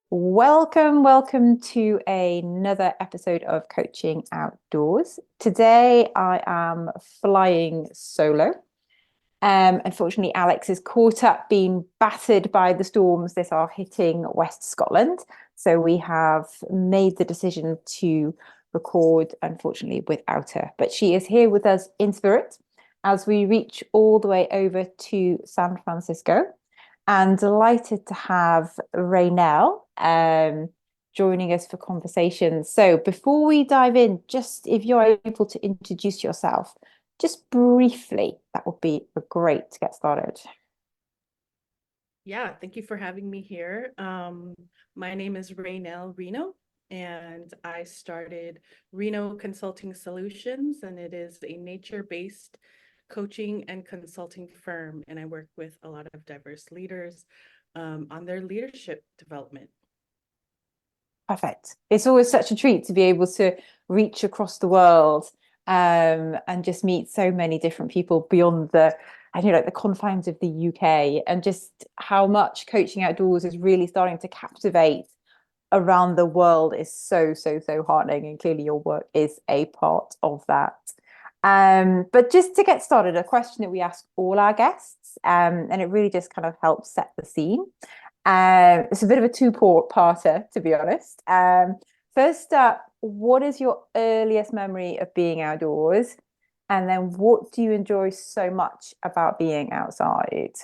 Welcome to another episode of Coaching Outdoors. Today I am flying solo. Unfortunately, Alex is caught up being battered by the storms that are hitting West Scotland. So we have made the decision to record, unfortunately, without her. But she is here with us in spirit as we reach all the way over to San Francisco. And delighted to have Raynelle joining us for conversations. So before we dive in, just if you're able to introduce yourself, just briefly, that would be great to get started. Yeah, thank you for having me here. My name is Raynelle Rino, and I started Rino Consulting Solutions, and it is a nature-based coaching and consulting firm. And I work with a lot of diverse leaders on their leadership development. Perfect. It's always such a treat to be able to reach across the world and just meet so many different people beyond the, I don't know, like the confines of the UK, and just how much Coaching Outdoors is really starting to captivate around the world is so heartening, and clearly your work is a part of that. But just to get started, a question that we ask all our guests, and it really just kind of helps set the scene. It's a bit of a two-parter, to be honest. First up, what is your earliest memory of being outdoors? And then what do you enjoy so much about being outside?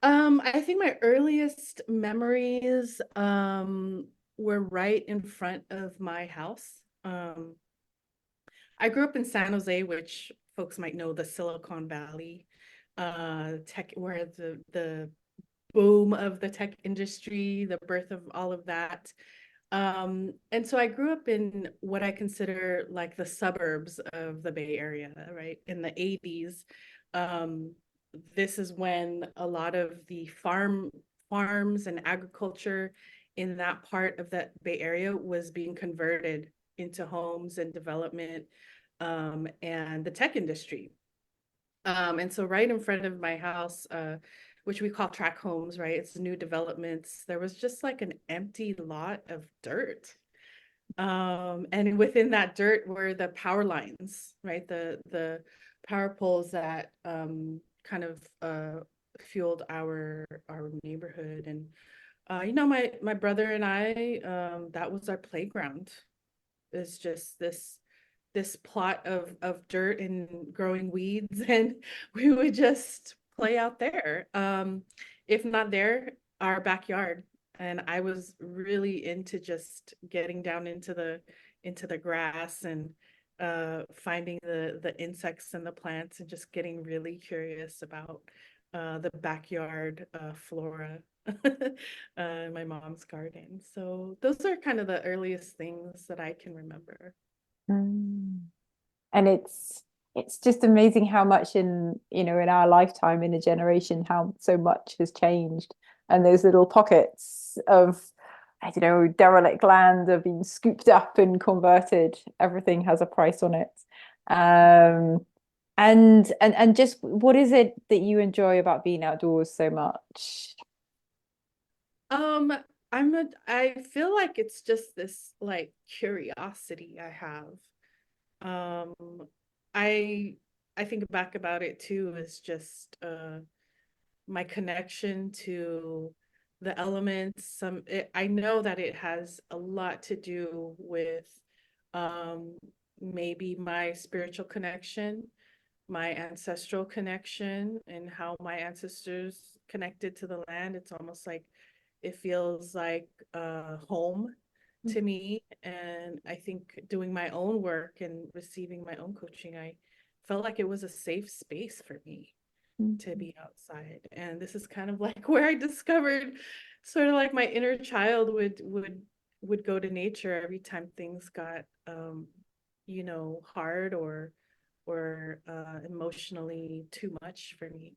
I think my earliest memories were right in front of my house. I grew up in San Jose, which folks might know the Silicon Valley, tech, where the boom of the tech industry, the birth of all of that. And so I grew up in what I consider like the suburbs of the Bay Area, right? In the 80s. This is when a lot of the farms and agriculture in that part of the Bay Area was being converted into homes and development, and the tech industry. And so right in front of my house, which we call tract homes, right? It's new developments. There was just like an empty lot of dirt. And within that dirt were the power lines, right? The power poles that kind of fueled our neighborhood. And my brother and I, that was our playground. It's just this plot of dirt and growing weeds, and we would just play out there. If not there, our backyard. And I was really into just getting down into the grass and finding the insects and the plants, and just getting really curious about the backyard flora. My mom's garden. So those are kind of the earliest things that I can remember. Mm. And it's just amazing how much in our lifetime, in a generation, how so much has changed. And those little pockets of, I don't know, derelict land are being scooped up and converted. Everything has a price on it. And just what is it that you enjoy about being outdoors so much? Um, I feel like it's just this like curiosity I have. Um, I I think back about it too as just my connection to the elements. I know that it has a lot to do with um maybe my spiritual connection, my ancestral connection, and how my ancestors connected to the land. It's almost like it feels like home to me. And I think doing my own work and receiving my own coaching, I felt like it was a safe space for me to be outside. And this is kind of like where I discovered sort of like my inner child would go to nature every time things got hard or emotionally too much for me.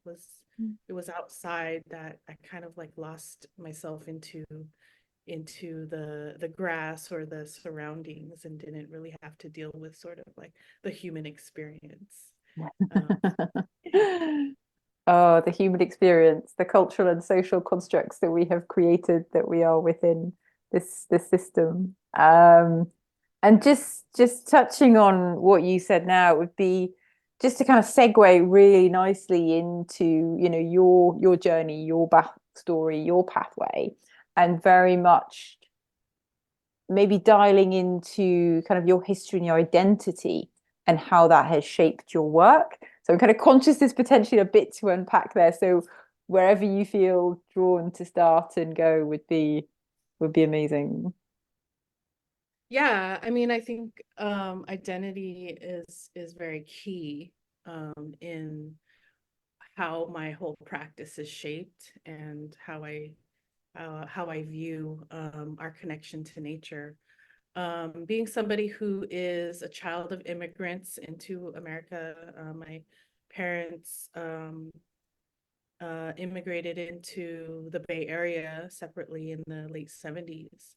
It was outside that I kind of like lost myself into into the grass or the surroundings and didn't really have to deal with sort of like the human experience. Yeah. Oh, the human experience, the cultural and social constructs that we have created, that we are within this system. And just touching on what you said now, it would be just to kind of segue really nicely into, you know, your journey, your backstory, your pathway, and very much maybe dialing into kind of your history and your identity and how that has shaped your work. So I'm kind of conscious there's potentially a bit to unpack there. So wherever you feel drawn to start and go would be amazing. Yeah, I mean, I think identity is very key in how my whole practice is shaped and how I view our connection to nature. Being somebody who is a child of immigrants into America, my parents immigrated into the Bay Area separately in the late 70s.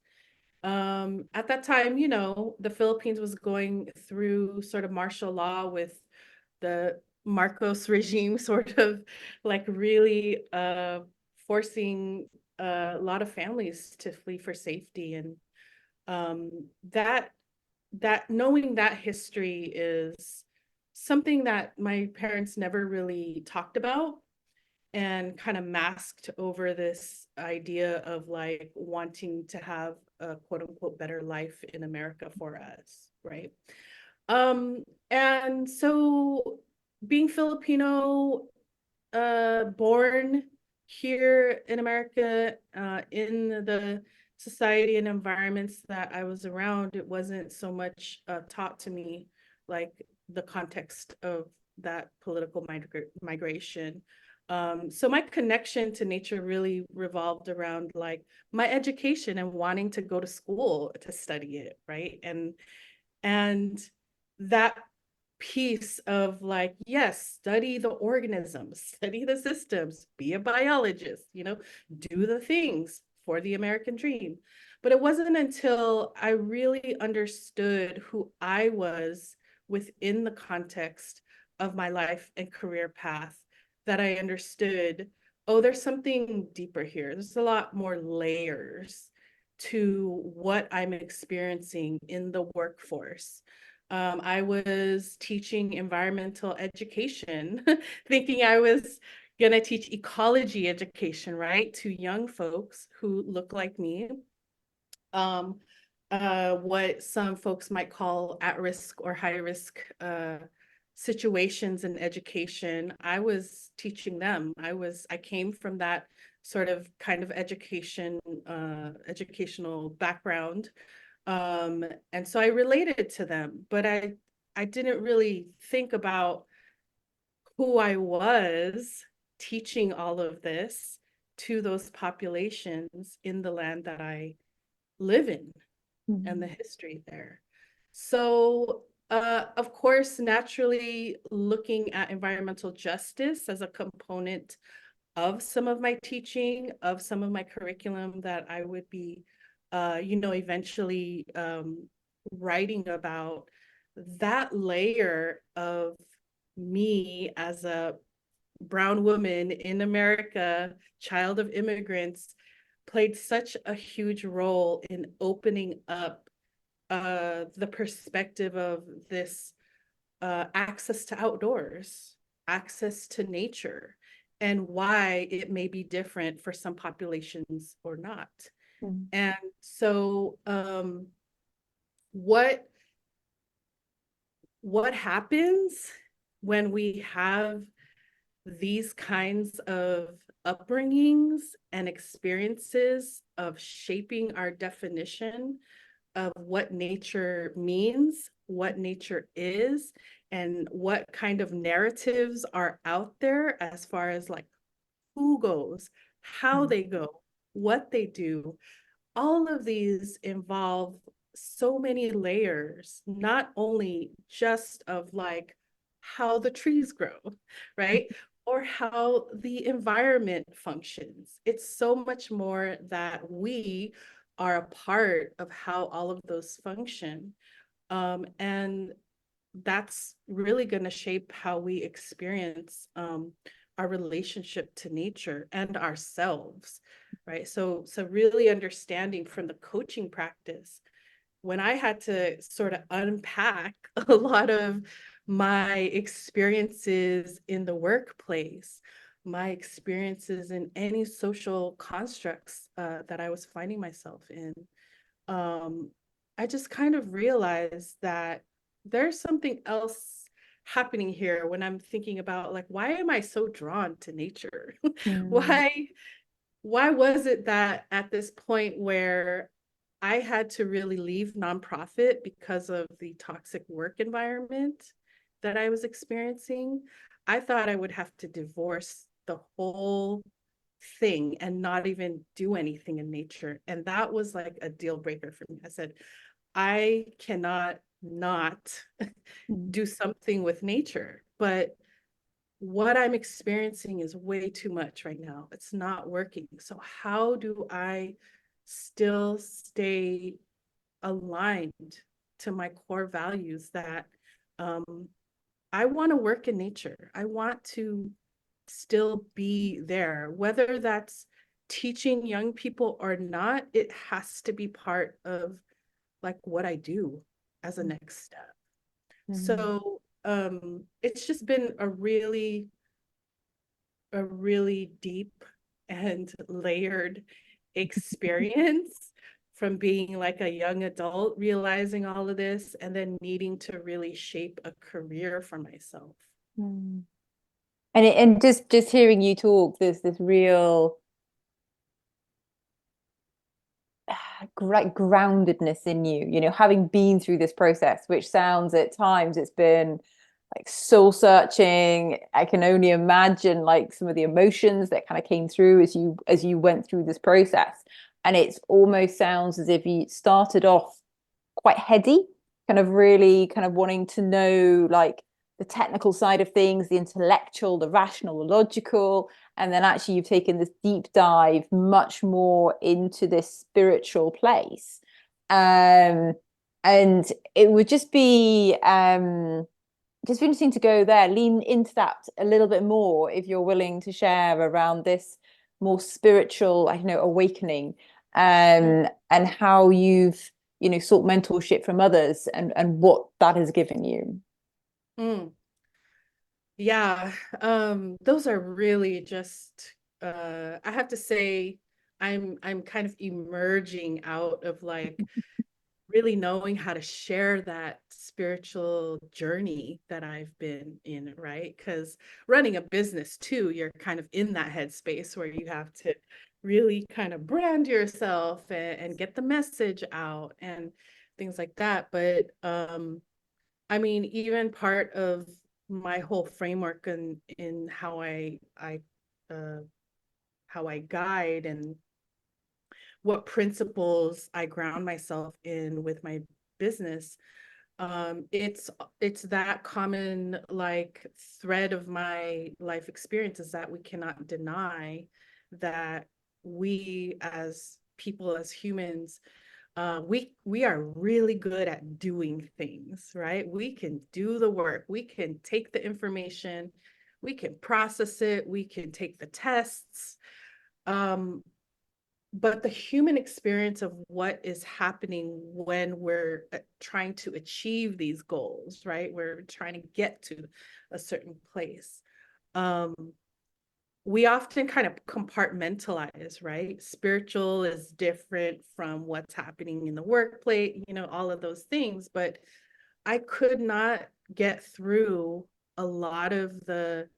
At that time, you know, the Philippines was going through sort of martial law with the Marcos regime, sort of like really forcing a lot of families to flee for safety. And um, that knowing that history is something that my parents never really talked about and kind of masked over this idea of like wanting to have a quote unquote better life in America for us, right? And so being Filipino, born here in America, in the society and environments that I was around, it wasn't so much taught to me like the context of that political migration. So my connection to nature really revolved around like my education and wanting to go to school to study it, right? And that piece of like, yes, study the organisms, study the systems, be a biologist, you know, do the things for the American dream. But it wasn't until I really understood who I was within the context of my life and career path that I understood, oh, there's something deeper here. There's a lot more layers to what I'm experiencing in the workforce. I was teaching environmental education, thinking I was going to teach ecology education, right, to young folks who look like me. Um, what some folks might call at risk or high risk situations in education. I was teaching them. I came from that sort of kind of educational background. And so I related to them, but I didn't really think about who I was teaching all of this to those populations in the land that I live in and the history there. So, of course, naturally looking at environmental justice as a component of some of my teaching, of some of my curriculum that I would be, you know, eventually writing about, that layer of me as a brown woman in America, child of immigrants, played such a huge role in opening up the perspective of this access to outdoors, access to nature, and why it may be different for some populations or not. Mm. And so what happens when we have these kinds of upbringings and experiences of shaping our definition of what nature means, what nature is, and what kind of narratives are out there as far as like who goes, how they go, what they do. All of these involve so many layers, not only just of like how the trees grow, right? Or how the environment functions. It's so much more that we are a part of how all of those function. And that's really going to shape how we experience our relationship to nature and ourselves, right? So really understanding from the coaching practice, when I had to sort of unpack a lot of my experiences in the workplace, my experiences in any social constructs that I was finding myself in, I just kind of realized that there's something else happening here when I'm thinking about, like, why am I so drawn to nature? Mm. Why was it that at this point where I had to really leave nonprofit because of the toxic work environment that I was experiencing, I thought I would have to divorce the whole thing and not even do anything in nature. And that was like a deal breaker for me. I said, I cannot not Mm. do something with nature, but what I'm experiencing is way too much right now. It's not working. So how do I still stay aligned to my core values that I want to work in nature. I want to still be there, whether that's teaching young people or not, it has to be part of like what I do as a next step. Mm. So it's just been a really deep and layered experience from being like a young adult, realizing all of this, and then needing to really shape a career for myself. Mm. And just hearing you talk, there's this real great groundedness in you, having been through this process, which sounds at times it's been like soul searching. I can only imagine like some of the emotions that kind of came through as you went through this process. And it's almost sounds as if you started off quite heady, kind of really kind of wanting to know like the technical side of things, the intellectual, the rational, the logical, and then actually you've taken this deep dive much more into this spiritual place. And it would just be interesting to go there, lean into that a little bit more if you're willing to share around this more spiritual, I don't know, awakening, and how you've, sought mentorship from others and what that has given you. Mm. Yeah, those are really just I have to say I'm kind of emerging out of like really knowing how to share that spiritual journey that I've been in, right? Because running a business too, you're kind of in that headspace where you have to really kind of brand yourself and get the message out and things like that. But I mean, even part of my whole framework and in uh, how I guide and what principles I ground myself in with my business, it's that common like thread of my life experience is that we cannot deny that we as people, as humans, we are really good at doing things, right? We can do the work, we can take the information, we can process it, we can take the tests. Um, but the human experience of what is happening when we're trying to achieve these goals, right? We're trying to get to a certain place. Um, we often kind of compartmentalize, right? Spiritual is different from what's happening in the workplace, all of those things. But I could not get through a lot of the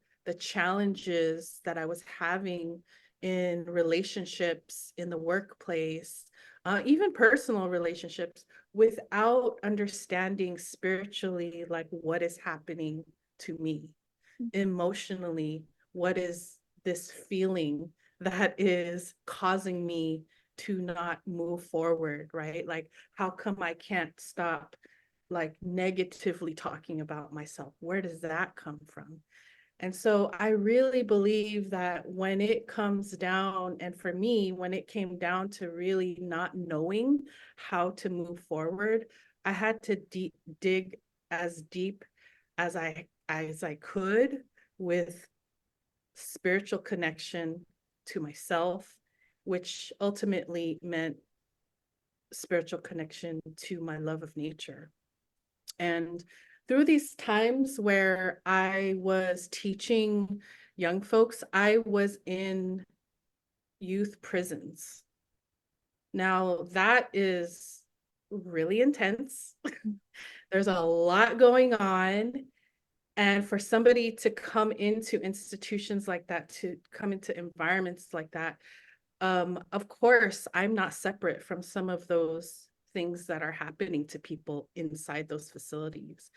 challenges that I was having in relationships in the workplace, even personal relationships, without understanding spiritually, like what is happening to me emotionally, what is this feeling that is causing me to not move forward, right? Like, how come I can't stop like negatively talking about myself? Where does that come from? And so I really believe that when it comes down, and for me, when it came down to really not knowing how to move forward, I had to dig as deep as I could with spiritual connection to myself, which ultimately meant spiritual connection to my love of nature. And through these times where I was teaching young folks, I was in youth prisons. Now, that is really intense. There's a lot going on. And for somebody to come into institutions like that, to come into environments like that, of course, I'm not separate from some of those things that are happening to people inside those facilities.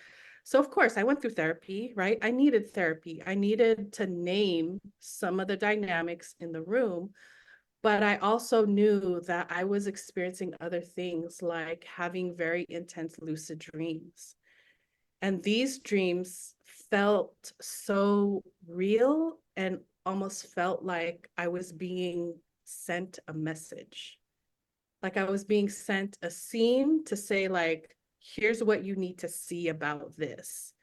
So of course, I went through therapy, right? I needed therapy. I needed to name some of the dynamics in the room, but I also knew that I was experiencing other things like having very intense lucid dreams. And these dreams felt so real and almost felt like I was being sent a message. Like I was being sent a scene to say, like, here's what you need to see about this.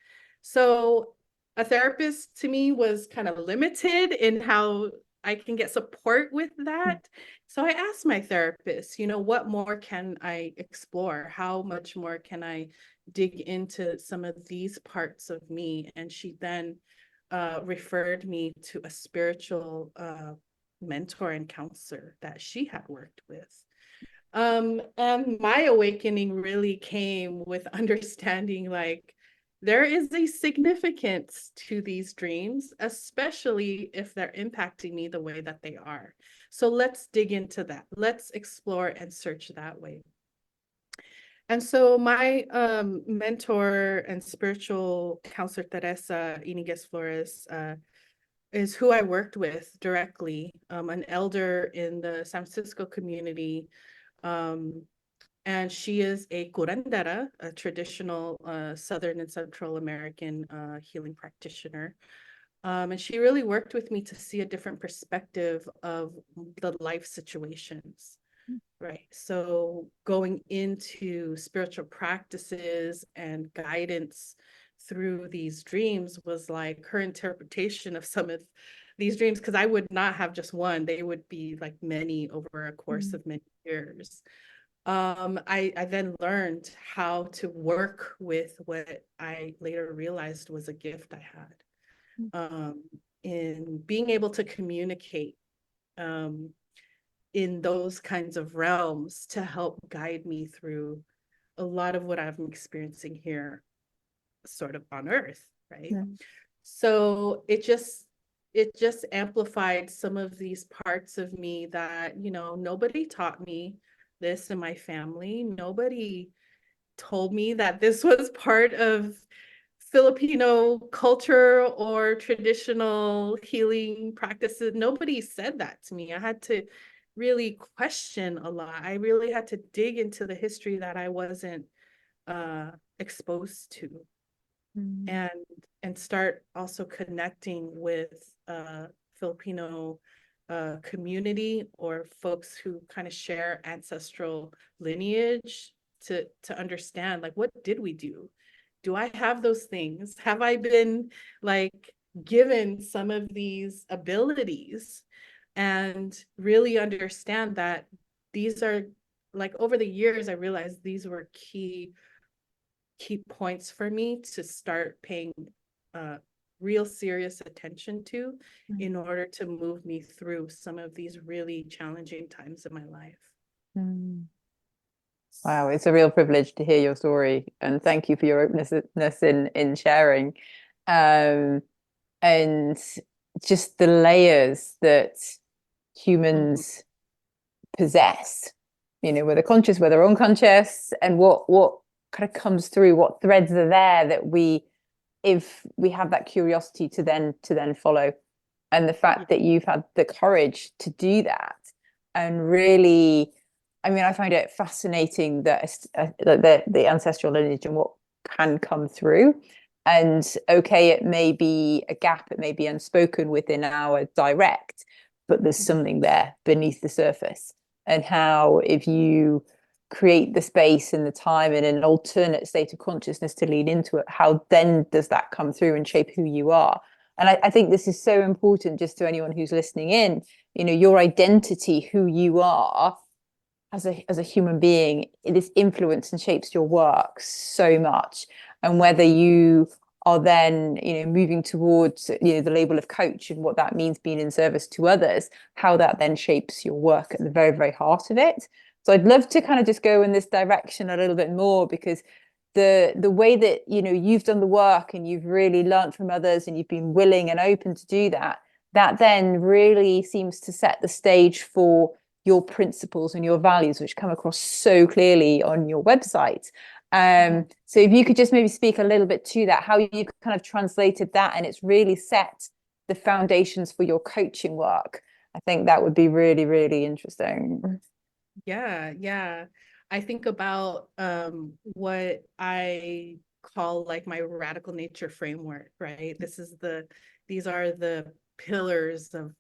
So a therapist to me was kind of limited in how I can get support with that. So I asked my therapist, what more can I explore? How much more can I dig into some of these parts of me? And she then referred me to a spiritual mentor and counselor that she had worked with. And my awakening really came with understanding like there is a significance to these dreams, especially if they're impacting me the way that they are. So let's dig into that. Let's explore and search that way. And so my mentor and spiritual counselor, Tereza Iniguez-Flores, is who I worked with directly, an elder in the San Francisco community. And she is a curandera, a traditional Southern and Central American healing practitioner. And she really worked with me to see a different perspective of the life situations, right? So going into spiritual practices and guidance through these dreams was like her interpretation of some of these dreams, because I would not have just one, they would be like many over a course of many years. I then learned how to work with what I later realized was a gift I had, in being able to communicate in those kinds of realms to help guide me through a lot of what I'm experiencing here, sort of on Earth, right? Yeah. So it just amplified some of these parts of me that, nobody taught me this in my family. Nobody told me that this was part of Filipino culture or traditional healing practices. Nobody said that to me. I had to really question a lot. I really had to dig into the history that I wasn't exposed to, and start also connecting with Filipino community or folks who kind of share ancestral lineage to understand, like, what did we do? Do I have those things? Have I been like given some of these abilities? And really understand that these are, like, over the years I realized these were key points for me to start paying real serious attention to in order to move me through some of these really challenging times in my life. Wow, it's a real privilege to hear your story, and thank you for your openness in sharing, and just the layers that humans possess, whether conscious, whether unconscious, and what kind of comes through, what threads are there that if we have that curiosity to then follow. And the fact that you've had the courage to do that, and really, I mean, I find it fascinating that the ancestral lineage and what can come through. And okay, it may be a gap, it may be unspoken within our direct, but there's something there beneath the surface. And how, if you create the space and the time in an alternate state of consciousness to lean into it, how then does that come through and shape who you are? And I think this is so important just to anyone who's listening in, you know, your identity, who you are as a human being, this influences and shapes your work so much. And whether you are then, you know, moving towards, you know, the label of coach and what that means being in service to others, how that then shapes your work at the very, very heart of it. So I'd love to kind of just go in this direction a little bit more, because the way that, you know, you've done the work and you've really learned from others and you've been willing and open to do that, that then really seems to set the stage for your principles and your values, which come across so clearly on your website. So if you could just maybe speak a little bit to that, how you kind of translated that and it's really set the foundations for your coaching work. I think that would be really, really interesting. Yeah. I think about what I call like my radical nature framework, right? These are the pillars of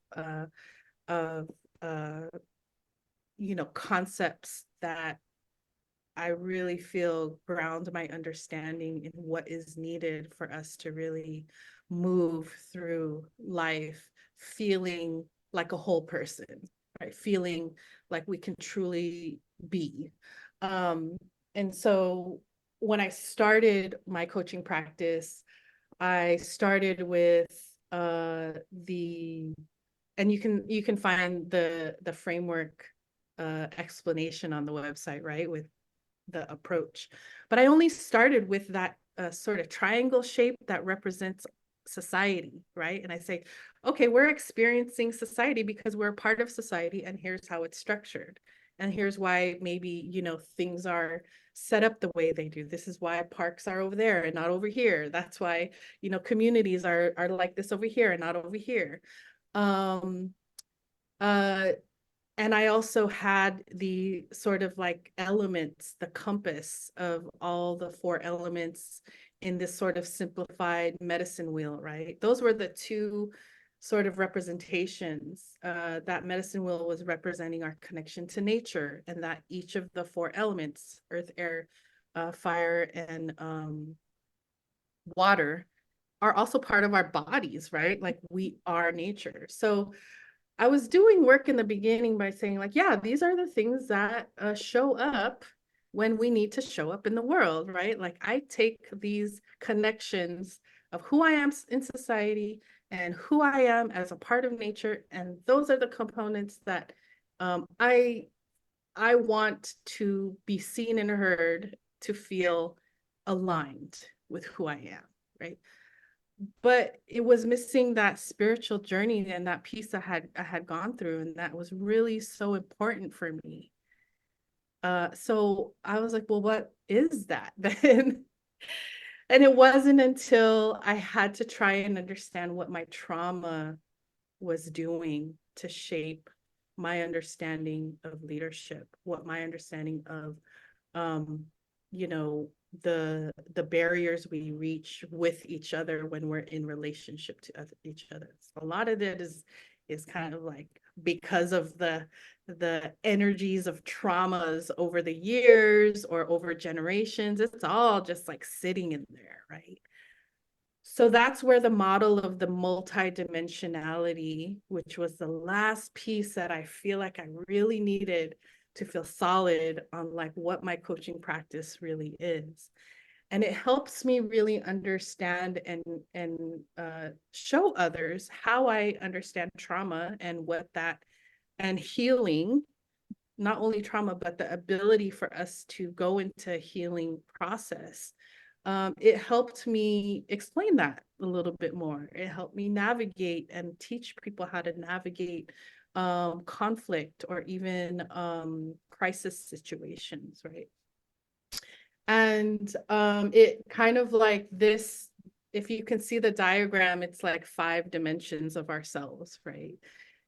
you know, concepts that I really feel ground my understanding in what is needed for us to really move through life feeling like a whole person, right? Feeling like we can truly be. And so when I started my coaching practice, I started with and you can find the framework explanation on the website, right? With the approach. But I only started with that sort of triangle shape that represents society, right? And I say, okay, we're experiencing society because we're a part of society, and here's how it's structured. And here's why maybe, you know, things are set up the way they do. This is why parks are over there and not over here. That's why, you know, communities are like this over here and not over here. Um, uh, and I also had the sort of like elements, the compass of all the four elements in this sort of simplified medicine wheel, right? Those were the two sort of representations. That medicine wheel was representing our connection to nature, and that each of the four elements, earth, air, fire, and water, are also part of our bodies, right? Like we are nature. So I was doing work in the beginning by saying like, yeah, these are the things that show up when we need to show up in the world, right? Like I take these connections of who I am in society and who I am as a part of nature, and those are the components that I want to be seen and heard to feel aligned with who I am, right? But it was missing that spiritual journey and that piece I had gone through, and that was really so important for me. So I was like, well, what is that then? And it wasn't until I had to try and understand what my trauma was doing to shape my understanding of leadership, what my understanding of you know, the barriers we reach with each other when we're in relationship to each other. So a lot of it is kind of like because of the energies of traumas over the years or over generations. It's all just like sitting in there, right? So that's where the model of the multidimensionality, which was the last piece that I feel like I really needed to feel solid on like what my coaching practice really is. And it helps me really understand and show others how I understand trauma and what that and healing, not only trauma, but the ability for us to go into a healing process. It helped me explain that a little bit more. It helped me navigate and teach people how to navigate conflict or even crisis situations, right? And it kind of like this, if you can see the diagram, it's like 5 dimensions of ourselves, right?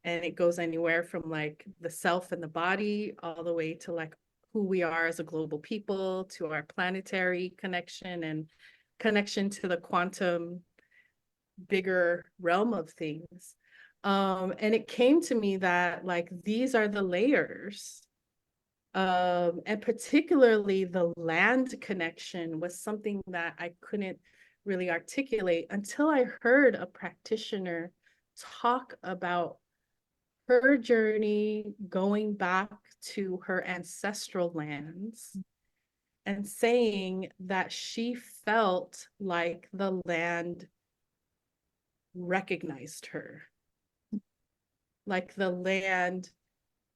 And it goes anywhere from like the self and the body all the way to like who we are as a global people, to our planetary connection and connection to the quantum bigger realm of things. And it came to me that like these are the layers. And particularly the land connection was something that I couldn't really articulate until I heard a practitioner talk about her journey going back to her ancestral lands and saying that she felt like the land recognized her, like the land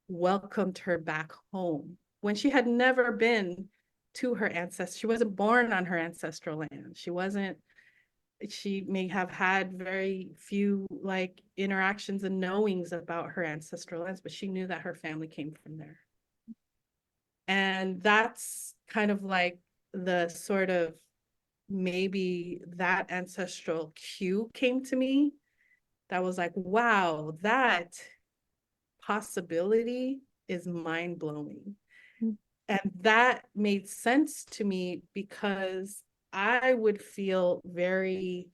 welcomed her back home when she had never been to her ancestors. She wasn't born on her ancestral land. She may have had very few like interactions and knowings about her ancestral lands, but she knew that her family came from there. And that's kind of like the sort of maybe that ancestral cue came to me that was like, wow, that possibility is mind-blowing. Mm-hmm. And that made sense to me because I would feel very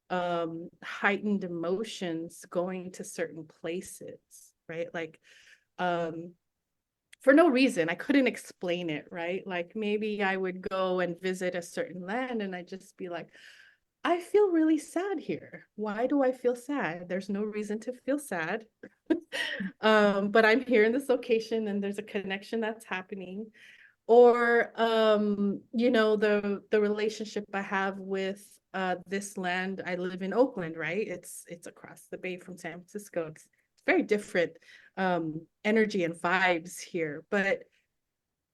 heightened emotions going to certain places, right? Like for no reason. I couldn't explain it, right? Like maybe I would go and visit a certain land and I'd just be like, I feel really sad here. Why do I feel sad? There's no reason to feel sad. But I'm here in this location and there's a connection that's happening. Or you know, the relationship I have with this land. I live in Oakland, right? It's across the bay from San Francisco. It's very different energy and vibes here. But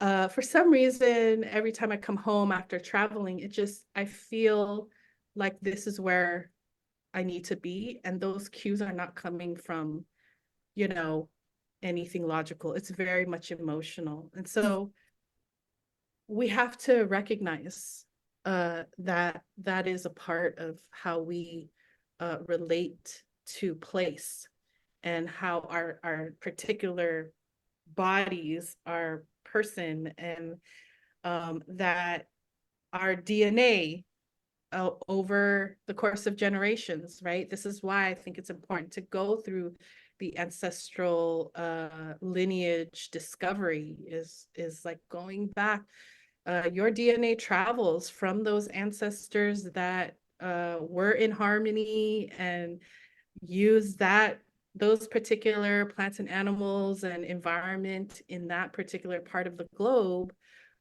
for some reason, every time I come home after traveling, I feel like this is where I need to be. And those cues are not coming from, you know, anything logical. It's very much emotional. And so we have to recognize that is a part of how we relate to place and how our particular bodies, our person, and that our DNA over the course of generations, right? This is why I think it's important to go through the ancestral lineage discovery is like going back. Your DNA travels from those ancestors that were in harmony and use those particular plants and animals and environment in that particular part of the globe.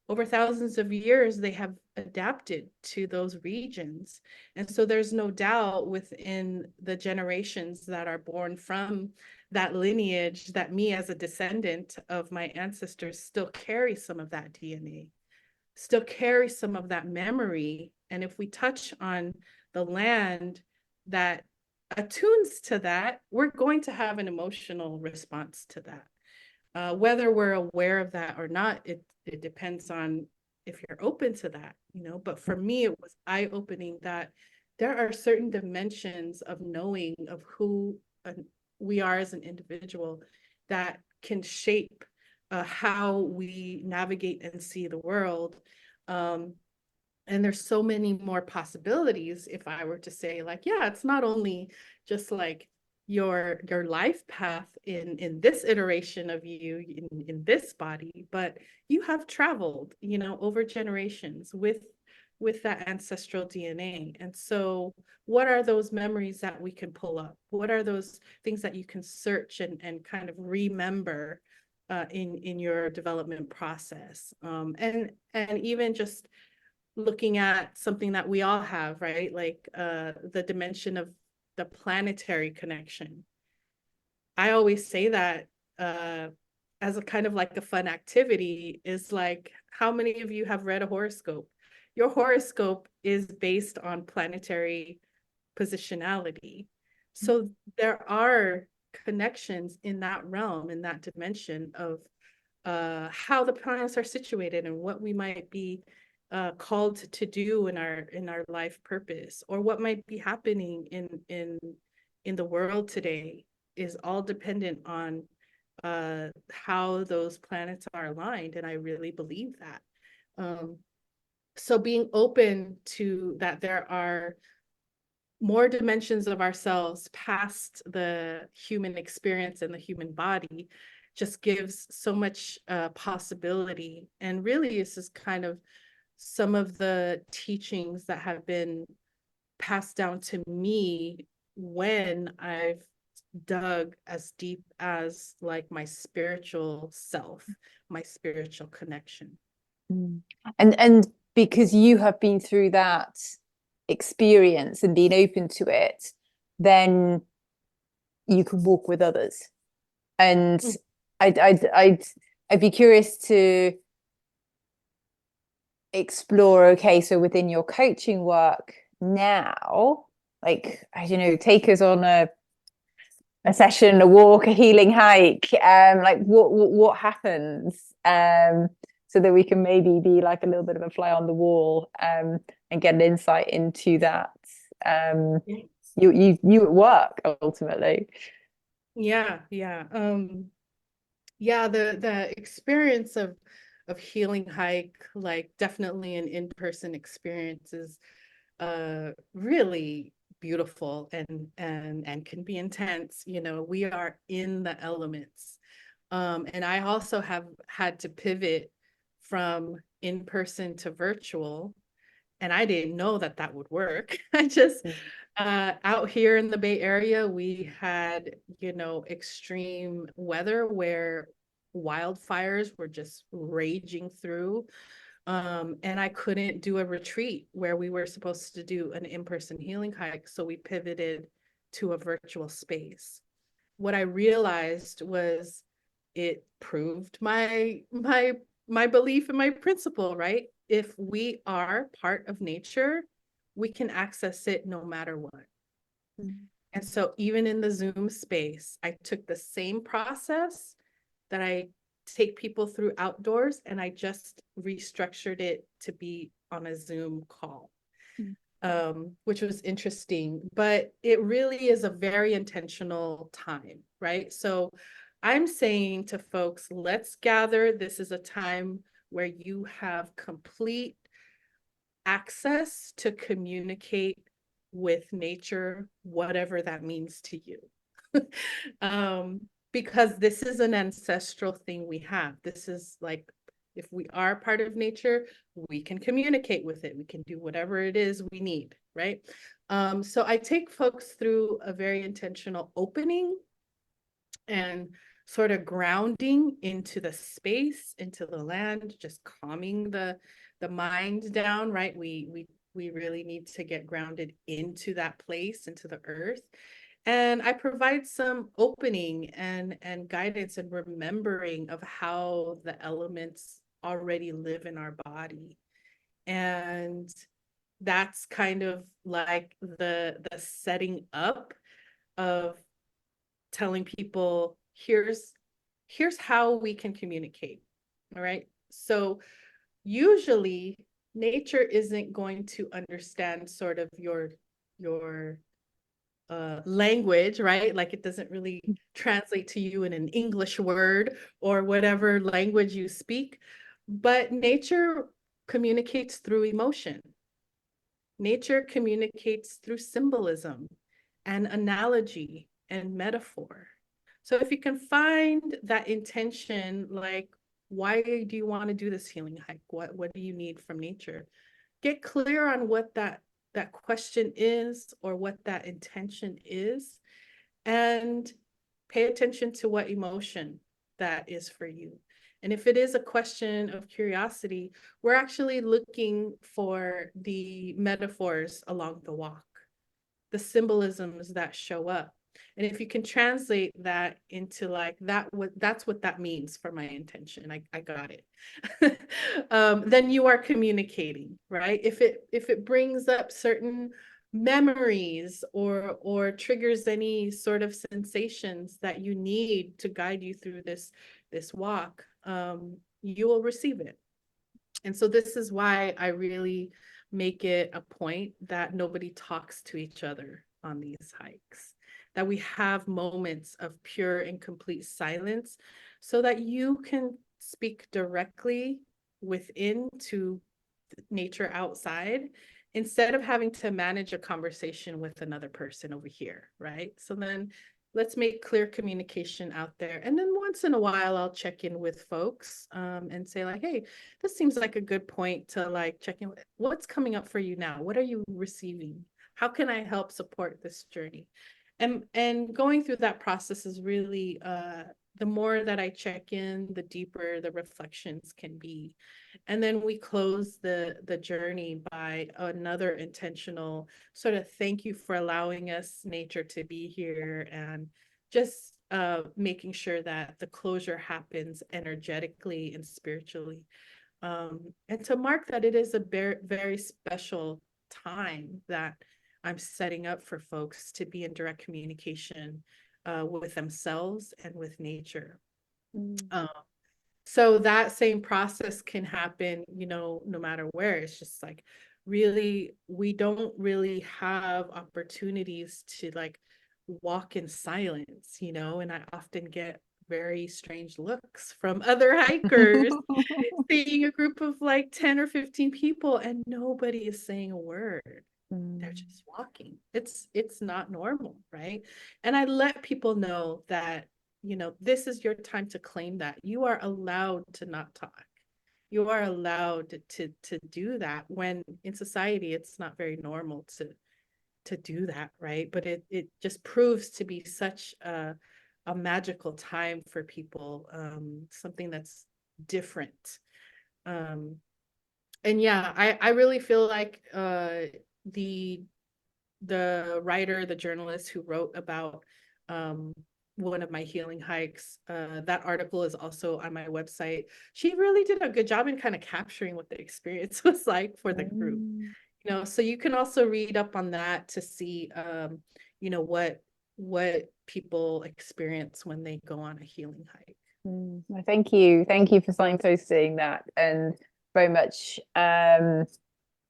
Over thousands of years, they have adapted to those regions. And so there's no doubt within the generations that are born from that lineage that me as a descendant of my ancestors still carry some of that DNA, still carry some of that memory. And if we touch on the land that attunes to that, we're going to have an emotional response to that. Whether we're aware of that or not, it depends on if you're open to that, you know. But for me, it was eye-opening that there are certain dimensions of knowing of who we are as an individual that can shape how we navigate and see the world. And there's so many more possibilities if I were to say, like, yeah, it's not only just like your life path in this iteration of you in this body, but you have traveled, you know, over generations with that ancestral DNA. And so what are those memories that we can pull up? What are those things that you can search and kind of remember in your development process? And even just looking at something that we all have, right? Like the dimension of the planetary connection. I always say that as a kind of like a fun activity is like, how many of you have read a horoscope? Your horoscope is based on planetary positionality. So there are connections in that realm, in that dimension of how the planets are situated and what we might be called to do in our life purpose, or what might be happening in the world today is all dependent on how those planets are aligned. And I really believe that. So being open to that there are more dimensions of ourselves past the human experience and the human body just gives so much possibility. And really, this is kind of some of the teachings that have been passed down to me when I've dug as deep as like my spiritual self, my spiritual connection. And because you have been through that experience and been open to it, then you can walk with others. And I'd be curious to explore, okay, so within your coaching work now, like, I don't know, take us on a session, a walk, a healing hike, like what happens, so that we can maybe be like a little bit of a fly on the wall, and get an insight into that, you at work ultimately. Yeah, yeah. Yeah, the experience of healing hike, like definitely an in-person experience is really beautiful and can be intense. You know, we are in the elements. And I also have had to pivot from in-person to virtual, and I didn't know that that would work. I just out here in the Bay Area, we had, you know, extreme weather where wildfires were just raging through. And I couldn't do a retreat where we were supposed to do an in-person healing hike. So we pivoted to a virtual space. What I realized was it proved my belief and my principle, right? If we are part of nature, we can access it no matter what. Mm. And so even in the Zoom space, I took the same process that I take people through outdoors, and I just restructured it to be on a Zoom call, which was interesting. But it really is a very intentional time, right? So I'm saying to folks, let's gather. This is a time where you have complete access to communicate with nature, whatever that means to you. Because this is an ancestral thing we have. This is like, if we are part of nature, we can communicate with it. We can do whatever it is we need, right? So I take folks through a very intentional opening and sort of grounding into the space, into the land, just calming the mind down, right? We really need to get grounded into that place, into the earth. And I provide some opening and guidance and remembering of how the elements already live in our body. And that's kind of like the setting up of telling people, here's how we can communicate. All right. So usually nature isn't going to understand sort of your language, right? Like it doesn't really translate to you in an English word or whatever language you speak, but nature communicates through emotion. Nature communicates through symbolism and analogy and metaphor. So if you can find that intention, like, why do you want to do this healing hike? What do you need from nature? Get clear on what that question is or what that intention is, and pay attention to what emotion that is for you. And if it is a question of curiosity, we're actually looking for the metaphors along the walk, the symbolisms that show up. And if you can translate that into like that's what that means for my intention. I got it. Then you are communicating, right? If it brings up certain memories or triggers any sort of sensations that you need to guide you through this walk, you will receive it. And so this is why I really make it a point that nobody talks to each other on these hikes, that we have moments of pure and complete silence so that you can speak directly within to nature outside instead of having to manage a conversation with another person over here, right? So then let's make clear communication out there. And then once in a while, I'll check in with folks and say like, hey, this seems like a good point to like check in. What's coming up for you now? What are you receiving? How can I help support this journey? And going through that process is really, the more that I check in, the deeper the reflections can be. And then we close the journey by another intentional sort of thank you for allowing us, nature, to be here, and just making sure that the closure happens energetically and spiritually. And to mark that it is a very, very special time that I'm setting up for folks to be in direct communication with themselves and with nature. So that same process can happen, no matter where. It's just like, really, we don't really have opportunities to like walk in silence, and I often get very strange looks from other hikers seeing a group of like 10 or 15 people and nobody is saying a word. They're just walking. It's not normal, right? And I let people know that, this is your time to claim that. You are allowed to not talk. You are allowed to do that, when in society it's not very normal to do that, right? But it just proves to be such a magical time for people, something that's different. And yeah, I really feel like the writer, the journalist who wrote about one of my healing hikes, that article is also on my website. She really did a good job in kind of capturing what the experience was like for the group. So you can also read up on that to see what people experience when they go on a healing hike. Thank you for signposting that, and very much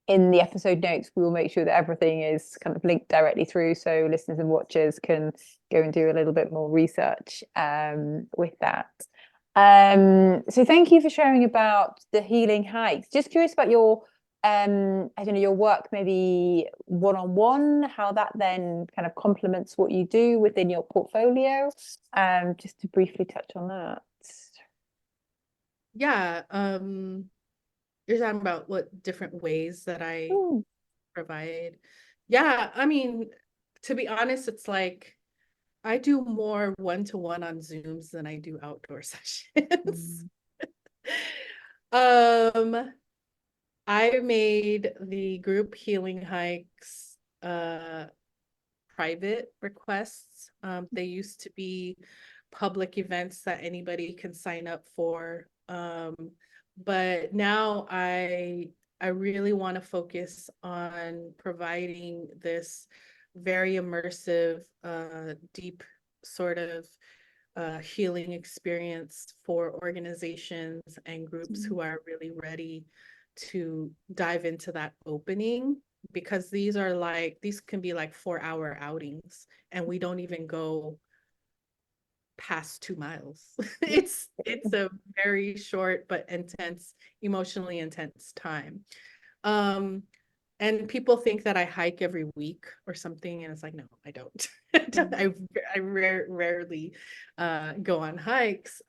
in the episode notes we will make sure that everything is kind of linked directly through, so listeners and watchers can go and do a little bit more research with that. So thank you for sharing about the healing hikes. Just curious about your I don't know, your work maybe one-on-one, how that then kind of complements what you do within your portfolio. Just to briefly touch on that. Yeah, you're talking about what different ways that I provide. Yeah, I mean, to be honest, it's like I do more one-to-one on Zooms than I do outdoor sessions. I made the group healing hikes private requests. They used to be public events that anybody can sign up for. But now I really want to focus on providing this very immersive, deep sort of healing experience for organizations and groups who are really ready to dive into that opening, because these can be like 4-hour outings and we don't even go past 2 miles. It's a very short but emotionally intense time. And people think that I hike every week or something, and it's like, no, I don't. I rarely go on hikes.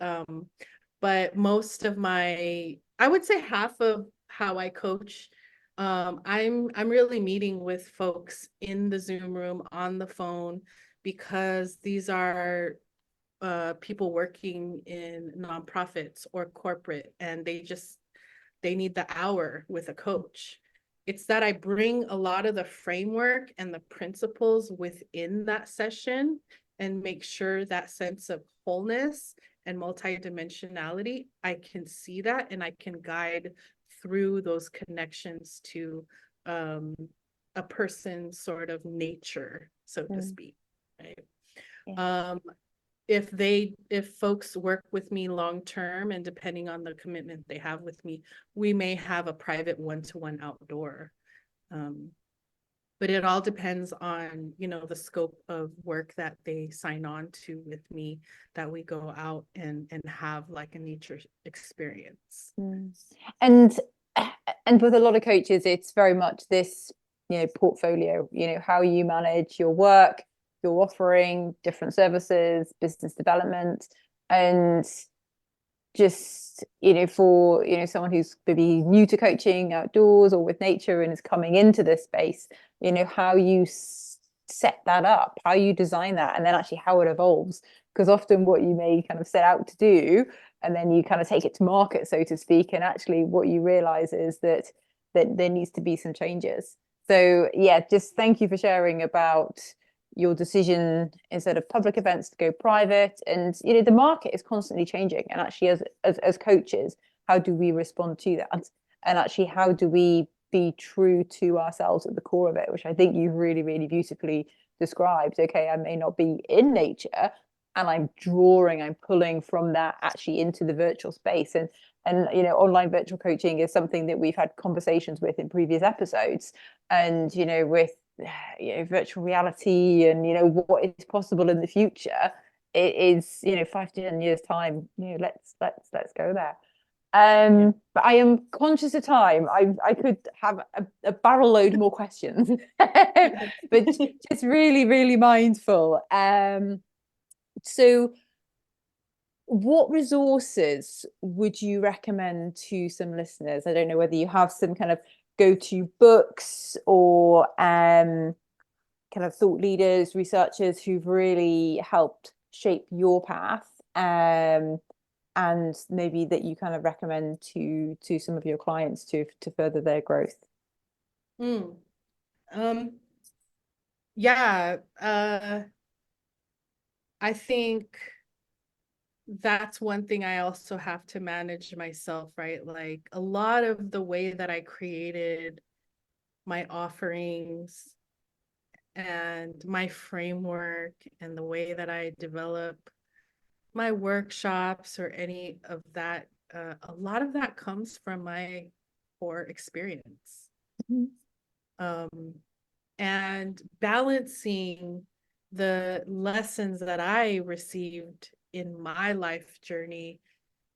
But most of I would say half of how I coach, I'm really meeting with folks in the Zoom room, on the phone, because these are people working in nonprofits or corporate, and they need the hour with a coach. It's that I bring a lot of the framework and the principles within that session and make sure that sense of wholeness and multidimensionality, I can see that and I can guide through those connections to a person's sort of nature, so to speak, right? If folks work with me long term, and depending on the commitment they have with me, we may have a private one-to-one outdoor. But it all depends on, the scope of work that they sign on to with me, that we go out and have like a nature experience. And And with a lot of coaches, it's very much this, portfolio, how you manage your work, your offering, different services, business development, and just, for, someone who's maybe new to coaching outdoors or with nature and is coming into this space, how you set that up, how you design that, and then actually how it evolves. Because often what you may kind of set out to do, and then you kind of take it to market, so to speak, and actually what you realize is that there needs to be some changes. So yeah, just thank you for sharing about your decision instead of public events to go private. And the market is constantly changing, and actually as coaches, how do we respond to that, and actually how do we be true to ourselves at the core of it, which I think you've really, really beautifully described. Okay, I may not be in nature, and I'm pulling from that actually into the virtual space. And online virtual coaching is something that we've had conversations with in previous episodes. And with virtual reality and what is possible in the future, it is 5 to 10 years time. Let's go there. But I am conscious of time. I could have a barrel load more questions, but just really, really mindful. So what resources would you recommend to some listeners? I don't know whether you have some kind of go-to books or kind of thought leaders, researchers who've really helped shape your path, and maybe that you kind of recommend to some of your clients to further their growth. Yeah, I think that's one thing I also have to manage myself, right? Like a lot of the way that I created my offerings and my framework and the way that I develop my workshops or any of that, a lot of that comes from my core experience. And balancing the lessons that I received in my life journey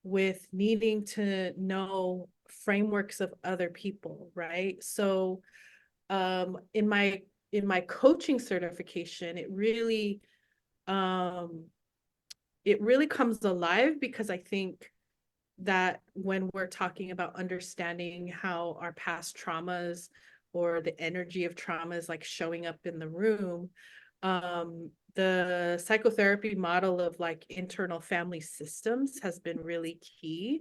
with needing to know frameworks of other people, right? So in my coaching certification, it really comes alive, because I think that when we're talking about understanding how our past traumas or the energy of trauma is like showing up in the room, the psychotherapy model of like internal family systems has been really key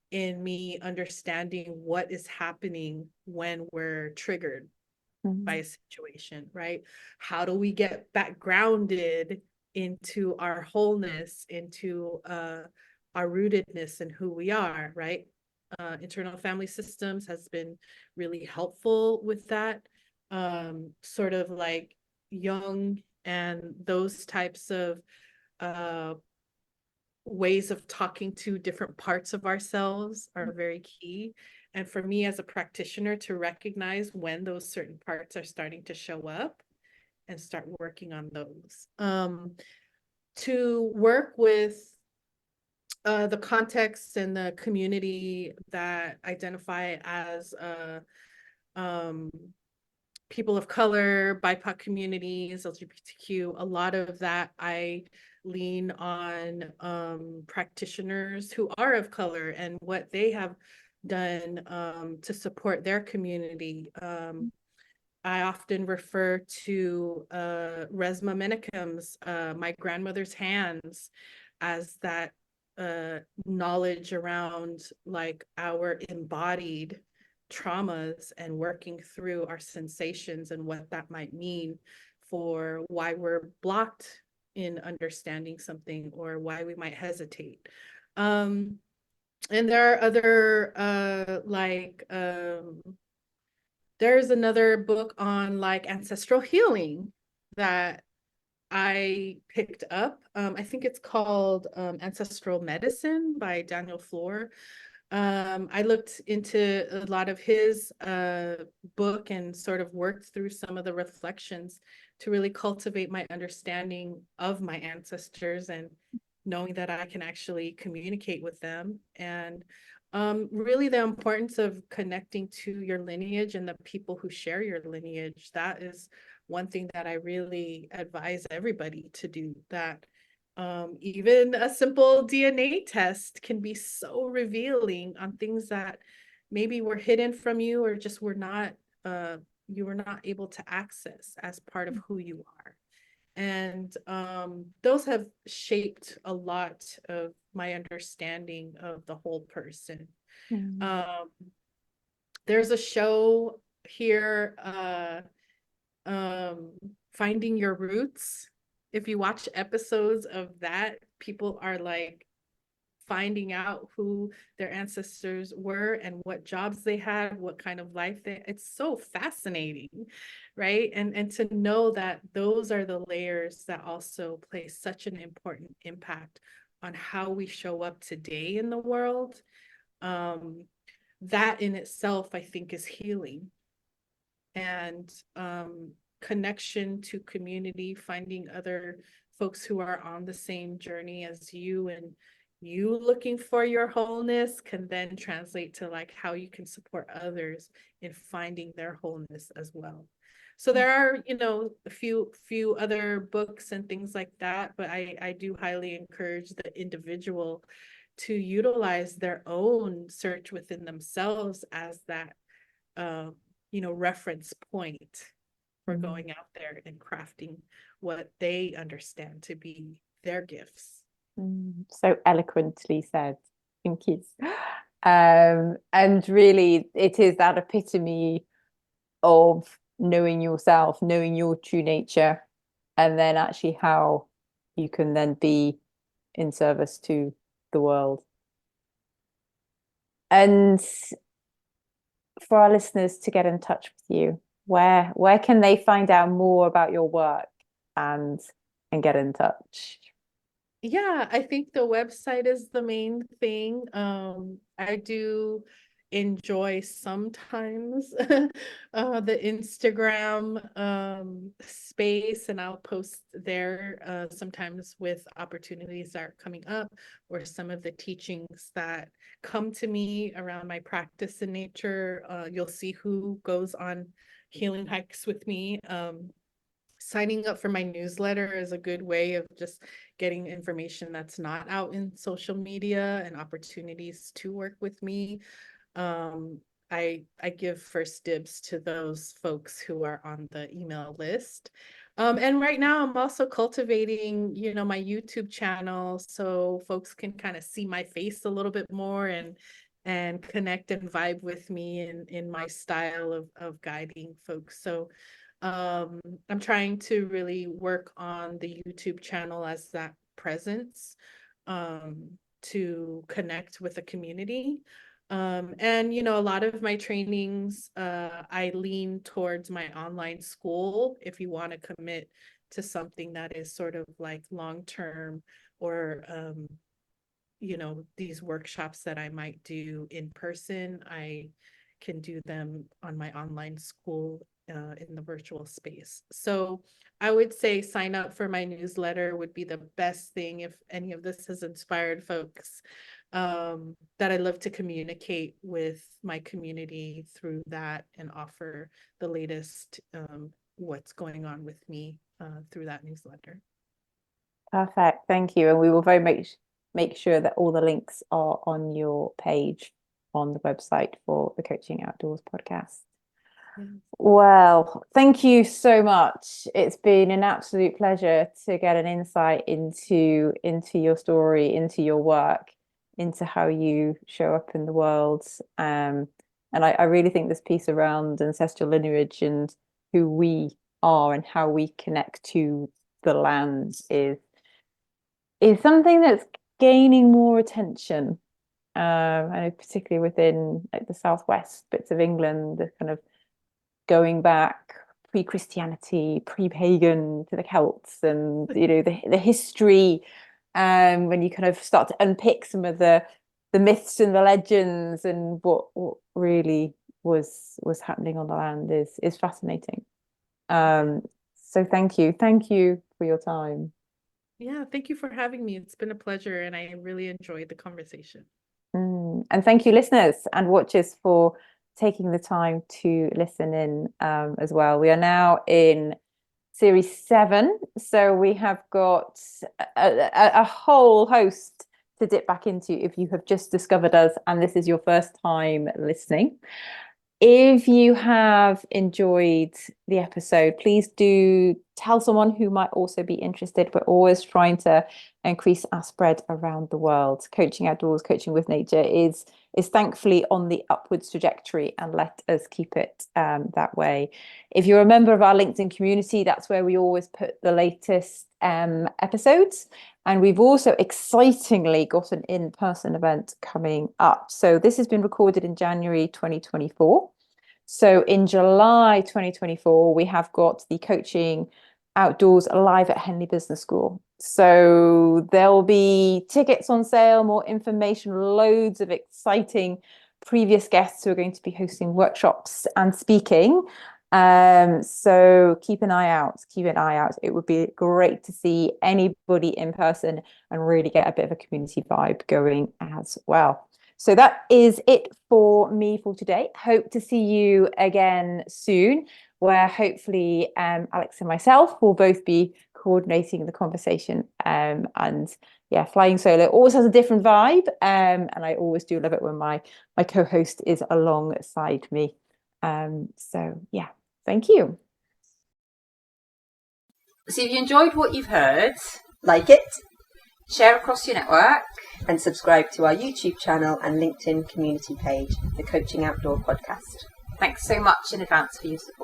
in me understanding what is happening when we're triggered by a situation, right? How do we get back grounded into our wholeness, into our rootedness and who we are, right? Internal family systems has been really helpful with that. Sort of like Jung and those types of ways of talking to different parts of ourselves are very key. And for me as a practitioner to recognize when those certain parts are starting to show up and start working on those. To work with the context and the community that identify as people of color, BIPOC communities, LGBTQ, a lot of that I lean on practitioners who are of color and what they have done to support their community. I often refer to Resmaa Menakem's My Grandmother's Hands as that knowledge around like our embodied traumas and working through our sensations and what that might mean for why we're blocked in understanding something or why we might hesitate. And there are other there's another book on like ancestral healing that I picked up. I think it's called Ancestral Medicine by Daniel Floor. I looked into a lot of his book and sort of worked through some of the reflections to really cultivate my understanding of my ancestors and knowing that I can actually communicate with them. And really the importance of connecting to your lineage and the people who share your lineage. That is one thing that I really advise everybody to do. That even a simple DNA test can be so revealing on things that maybe were hidden from you, or just were not you were not able to access as part of who you are. And those have shaped a lot of my understanding of the whole person. Mm. Um, there's a show here, Finding Your Roots. If you watch episodes of that, people are like finding out who their ancestors were and what jobs they had, what kind of life they, it's so fascinating, right? And to know that those are the layers that also play such an important impact on how we show up today in the world. That in itself, I think, is healing. And connection to community, finding other folks who are on the same journey as you, and you looking for your wholeness can then translate to like how you can support others in finding their wholeness as well. So there are, you know, a few other books and things like that, but I do highly encourage the individual to utilize their own search within themselves as that you know, reference point for going out there and crafting what they understand to be their gifts. So eloquently said. Thank you. And really, it is that epitome of knowing yourself, knowing your true nature, and then actually how you can then be in service to the world. And for our listeners to get in touch with you, where can they find out more about your work and get in touch? Yeah, I think the website is the main thing. I do enjoy sometimes the Instagram space, and I'll post there sometimes with opportunities that are coming up, or some of the teachings that come to me around my practice in nature. You'll see who goes on healing hikes with me. Signing up for my newsletter is a good way of just getting information that's not out in social media and opportunities to work with me. Um, I give first dibs to those folks who are on the email list. And right now I'm also cultivating, you know, my YouTube channel so folks can kind of see my face a little bit more and connect and vibe with me in my style of guiding folks. So I'm trying to really work on the YouTube channel as that presence to connect with the community. And you know, a lot of my trainings, I lean towards my online school. If you want to commit to something that is sort of like long-term, or you know, these workshops that I might do in person, I can do them on my online school in the virtual space. So I would say sign up for my newsletter would be the best thing if any of this has inspired folks, that I love to communicate with my community through that and offer the latest what's going on with me through that newsletter. Perfect. Thank you. And we will very make sure that all the links are on your page on the website for the Coaching Outdoors podcast. Yeah. Well, thank you so much. It's been an absolute pleasure to get an insight into your story, into your work, into how you show up in the world. And I really think this piece around ancestral lineage and who we are and how we connect to the land is something that's gaining more attention. I know particularly within like the southwest bits of England, the kind of going back pre-Christianity, pre-pagan to the Celts, and you know the history. When you kind of start to unpick some of the myths and the legends and what really was happening on the land is fascinating. So thank you for your time. Yeah, thank you for having me. It's been a pleasure, and I really enjoyed the conversation. And thank you, listeners and watchers, for taking the time to listen in as well. We are now in series 7, so we have got a whole host to dip back into if you have just discovered us and this is your first time listening. If you have enjoyed the episode, please do tell someone who might also be interested. We're always trying to increase our spread around the world. Coaching Outdoors, Coaching with Nature is thankfully on the upwards trajectory, and let us keep it that way. If you're a member of our LinkedIn community, that's where we always put the latest episodes. And we've also excitingly got an in-person event coming up. So this has been recorded in January 2024. So in July 2024, we have got the Coaching Outdoors live at Henley Business School. So there'll be tickets on sale, more information, loads of exciting previous guests who are going to be hosting workshops and speaking. So keep an eye out. It would be great to see anybody in person and really get a bit of a community vibe going as well. So that is it for me for today. Hope to see you again soon, where hopefully Alex and myself will both be coordinating the conversation. And yeah, flying solo always has a different vibe. And I always do love it when my co-host is alongside me. So yeah, thank you. So if you enjoyed what you've heard, like it, share across your network, and subscribe to our YouTube channel and LinkedIn community page, the Coaching Outdoor Podcast. Thanks so much in advance for your support.